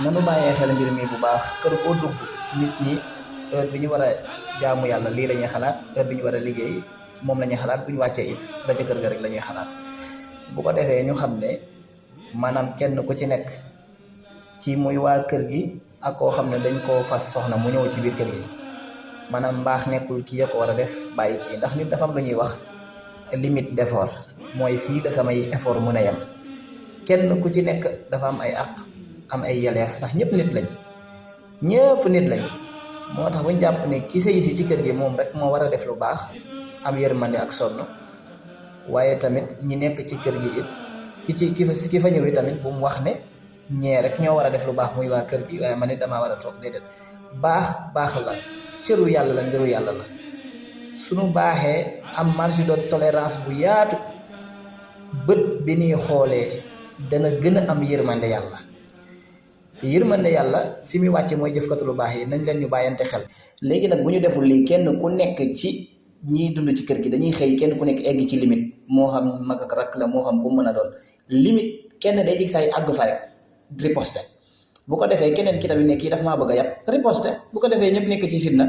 nanu bàyyee xel mbir mi bu baax kër koo dugg nit ñi heure bi ñu war a jaamu yàlla lii la ñuy xalaat heure bi ñu war a liggéey moom la ñuy xalaat bu ñu wàccee it la ca kër ga rek la ñuy xalaat bu ko defee ñu xam ne maanaam kenn ku ci nekk ci muy waa kër gi ak koo xam ne dañ koo fas soxna mu ñëw ci biir kër gi maanaam mbaax nekkul kii ya ko war a def bàyyi kii ndax nit dafa am lu ñuy wax limite d'effort mooy fii la samay effort mën a yem kenn ku ci nekk dafa am ay àq am ay yeleef ndax ñëpp nit lañ moo tax bu ñu jàpp ne ki sëy si ci kër gi moom rek moo war a def lu baax am yërmande ak sonn waaye tamit ñi nekk ci kër gi it ki fa ñëw tamit bu mu wax ne ñee rek ñoo war a def lu baax muy waa kër gi waaye man it damaa war a toog déedéet baax la cëru yàlla la mbiru yàlla la suñu baaxee am marge de tolérance bu yaatu bët bi ñuy xoolee dana gën a am yërmande yàlla fi muy wàcce mooy jëfkatu lu baax yi nañ leen ñu bàyyante xel léegi nag bu ñu deful lii kenn ku nekk ci ñiy dund ci kër gi dañuy xëy kenn ku nekk egg ci limite moo xam mag ak rakk la moo xam ku mën a doon limite kenn day jig saa yi àgg fa rek riposte bu ko defee keneen ki tamit ne kii daf maa bëgg a yàpp riposte bu ko defee ñëpp nekk ci fitna